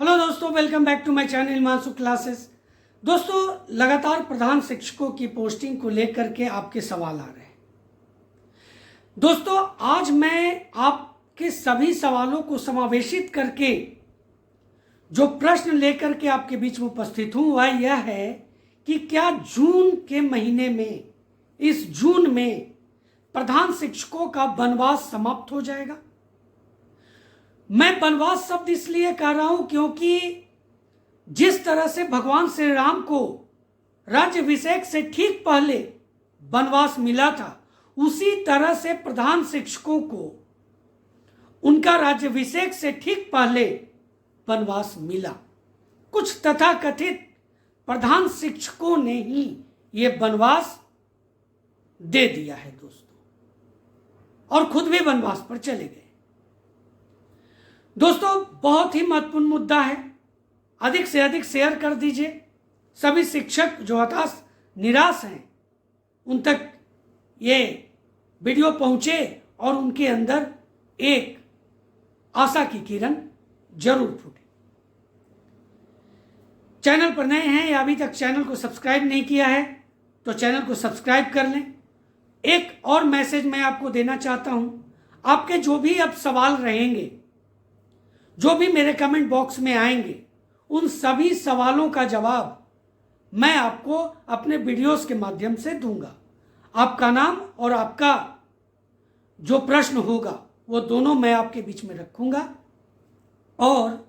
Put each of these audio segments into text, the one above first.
Hello दोस्तों, welcome back to my channel Himanshu classes. दोस्तों, लगातार प्रधान शिक्षकों की पोस्टिंग को लेकर के आपके सवाल आ रहे हैं। दोस्तों, आज मैं आपके सभी सवालों को समावेशित करके जो प्रश्न लेकर के आपके बीच में उपस्थित हूं वह यह है कि क्या जून के महीने में, इस जून में प्रधान शिक्षकों का वनवास समाप्त हो जाएगा। मैं वनवास शब्द इसलिए कह रहा हूं क्योंकि जिस तरह से भगवान श्री राम को राज्याभिषेक से ठीक पहले वनवास मिला था, उसी तरह से प्रधान शिक्षकों को उनका राज्याभिषेक से ठीक पहले वनवास मिला। कुछ तथाकथित प्रधान शिक्षकों ने ही यह वनवास दे दिया है दोस्तों, और खुद भी वनवास पर चले गए। दोस्तों, बहुत ही महत्वपूर्ण मुद्दा है, अधिक से अधिक शेयर कर दीजिए। सभी शिक्षक जो हताश निराश हैं उन तक ये वीडियो पहुंचे और उनके अंदर एक आशा की किरण जरूर फूटे। चैनल पर नए हैं या अभी तक चैनल को सब्सक्राइब नहीं किया है तो चैनल को सब्सक्राइब कर लें। एक और मैसेज मैं आपको देना चाहता हूं, आपके जो भी अब सवाल रहेंगे, जो भी मेरे कमेंट बॉक्स में आएंगे, उन सभी सवालों का जवाब मैं आपको अपने वीडियोस के माध्यम से दूंगा। आपका नाम और आपका जो प्रश्न होगा वो दोनों मैं आपके बीच में रखूंगा और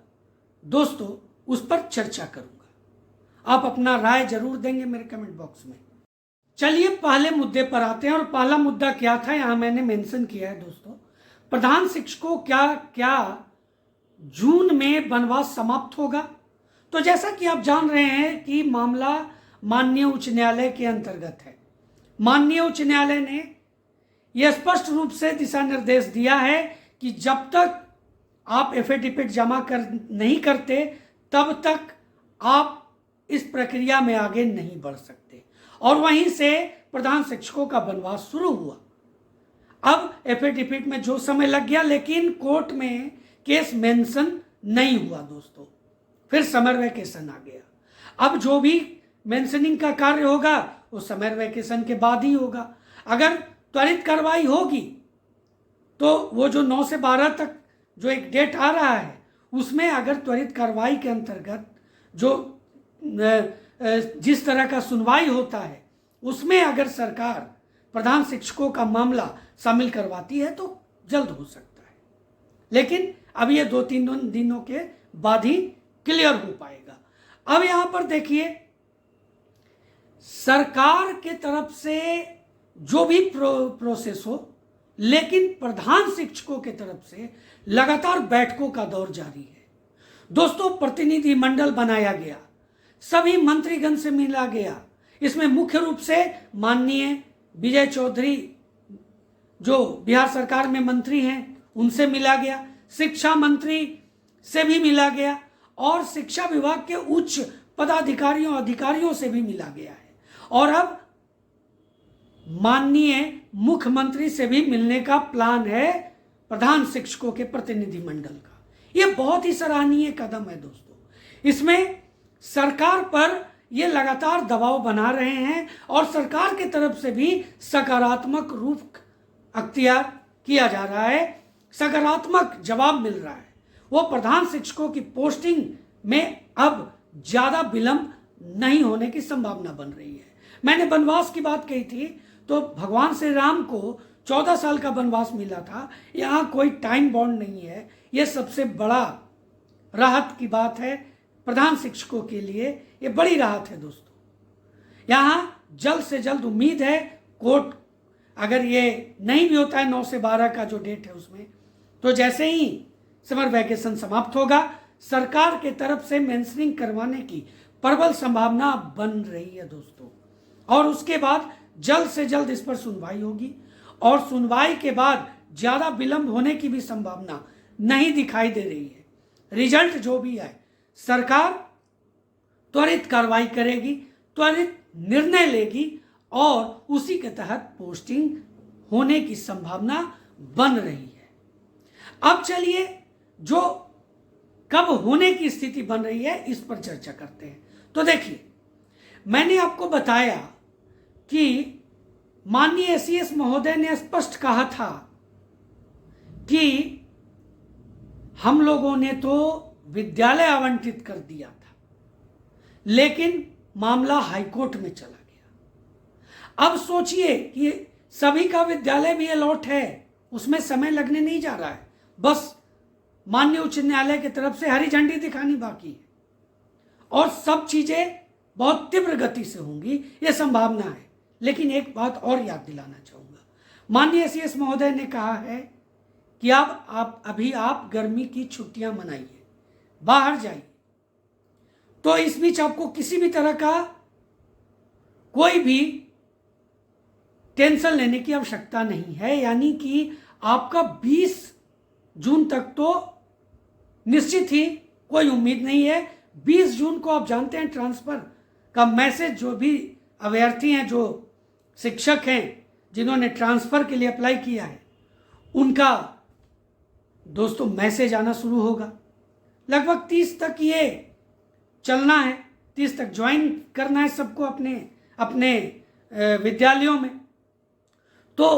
दोस्तों उस पर चर्चा करूंगा। आप अपना राय जरूर देंगे मेरे कमेंट बॉक्स में। चलिए पहले मुद्दे पर आते हैं, और पहला मुद्दा क्या था यहां मैंने मेंशन किया है दोस्तों, प्रधान शिक्षकों क्या जून में वनवास समाप्त होगा। तो जैसा कि आप जान रहे हैं कि मामला माननीय उच्च न्यायालय के अंतर्गत है। माननीय उच्च न्यायालय ने यह स्पष्ट रूप से दिशा निर्देश दिया है कि जब तक आप एफिडेविट जमा नहीं करते तब तक आप इस प्रक्रिया में आगे नहीं बढ़ सकते, और वहीं से प्रधान शिक्षकों का वनवास शुरू हुआ। अब एफिडेविट में जो समय लग गया, लेकिन कोर्ट में केस मेंशन नहीं हुआ दोस्तों, फिर समर वैकेशन आ गया। अब जो भी मेंशनिंग का कार्य होगा वो समर वैकेशन के बाद ही होगा। अगर त्वरित कार्रवाई होगी तो वो जो 9 से 12 तक जो एक डेट आ रहा है, उसमें अगर त्वरित कार्रवाई के अंतर्गत जो जिस तरह का सुनवाई होता है उसमें अगर सरकार प्रधान शिक्षकों का मामला शामिल करवाती है तो जल्द हो सकता है, लेकिन अब ये 2-3 दिनों के बाद ही क्लियर हो पाएगा। अब यहां पर देखिए, सरकार के तरफ से जो भी प्रोसेस हो, लेकिन प्रधान शिक्षकों के तरफ से लगातार बैठकों का दौर जारी है दोस्तों। प्रतिनिधि मंडल बनाया गया, सभी मंत्रीगण से मिला गया। इसमें मुख्य रूप से माननीय विजय चौधरी जो बिहार सरकार में मंत्री हैं उनसे मिला गया, शिक्षा मंत्री से भी मिला गया, और शिक्षा विभाग के उच्च पदाधिकारियों अधिकारियों से भी मिला गया है, और अब माननीय मुख्यमंत्री से भी मिलने का प्लान है प्रधान शिक्षकों के प्रतिनिधि मंडल का। यह बहुत ही सराहनीय कदम है दोस्तों। इसमें सरकार पर यह लगातार दबाव बना रहे हैं और सरकार की तरफ से भी सकारात्मक रूप अख्तियार किया जा रहा है, सकारात्मक जवाब मिल रहा है। वो प्रधान शिक्षकों की पोस्टिंग में अब ज्यादा विलंब नहीं होने की संभावना बन रही है। मैंने वनवास की बात कही थी, तो भगवान श्री राम को 14 साल का वनवास मिला था। यहाँ कोई टाइम बाउंड नहीं है। यह सबसे बड़ा राहत की बात है प्रधान शिक्षकों के लिए, ये बड़ी राहत है दोस्तों। यहाँ जल्द से जल्द उम्मीद है कोर्ट अगर ये नहीं भी होता है 9 से 12 का जो डेट है उसमें, तो जैसे ही समर वैकेशन समाप्त होगा, सरकार के तरफ से मेंशनिंग करवाने की प्रबल संभावना बन रही है दोस्तों, और उसके बाद जल्द से जल्द इस पर सुनवाई होगी, और सुनवाई के बाद ज्यादा विलंब होने की भी संभावना नहीं दिखाई दे रही है। रिजल्ट जो भी है, सरकार त्वरित कार्रवाई करेगी, त्वरित निर्णय लेगी, और उसी के तहत पोस्टिंग होने की संभावना बन रही है। अब चलिए जो कब होने की स्थिति बन रही है, इस पर चर्चा करते हैं। तो देखिए, मैंने आपको बताया कि माननीय सीएस महोदय ने स्पष्ट कहा था कि हम लोगों ने तो विद्यालय आवंटित कर दिया था, लेकिन मामला हाईकोर्ट में चला गया। अब सोचिए कि सभी का विद्यालय भी अलॉट है, उसमें समय लगने नहीं जा रहा है, बस माननीय उच्च न्यायालय की तरफ से हरी झंडी दिखानी बाकी है और सब चीजें बहुत तीव्र गति से होंगी, ये संभावना है। लेकिन एक बात और याद दिलाना चाहूंगा, माननीय सीएस महोदय ने कहा है कि आप गर्मी की छुट्टियां मनाइए, बाहर जाइए, तो इस बीच आपको किसी भी तरह का कोई भी टेंशन लेने की आवश्यकता नहीं है। यानी कि आपका 20 जून तक तो निश्चित ही कोई उम्मीद नहीं है। 20 जून को आप जानते हैं ट्रांसफर का मैसेज, जो भी अभ्यर्थी हैं, जो शिक्षक हैं जिन्होंने ट्रांसफर के लिए अप्लाई किया है, उनका दोस्तों मैसेज आना शुरू होगा। लगभग 30 तक ये चलना है, 30 तक ज्वाइन करना है सबको अपने अपने विद्यालयों में। तो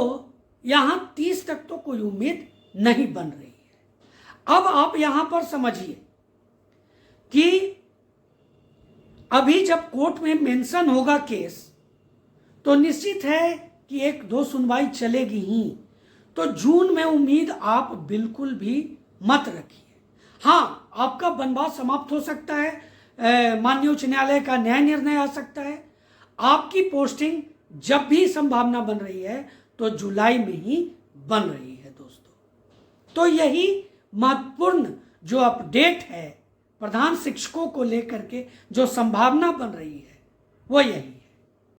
यहाँ 30 तक तो कोई उम्मीद नहीं बन रही है। अब आप यहाँ पर समझिए कि अभी जब कोर्ट में मेंशन होगा केस, तो निश्चित है कि 1-2 सुनवाई चलेगी ही। तो जून में उम्मीद आप बिल्कुल भी मत रखिए। हाँ, आपका वनवास समाप्त हो सकता है, माननीय उच्च न्यायालय का न्याय निर्णय आ सकता है। आपकी पोस्टिंग जब भी संभावना बन रही है तो जुलाई में ही बन रही है दोस्तों। तो यही महत्वपूर्ण जो अपडेट है प्रधान शिक्षकों को लेकर के, जो संभावना बन रही है, वो यही है।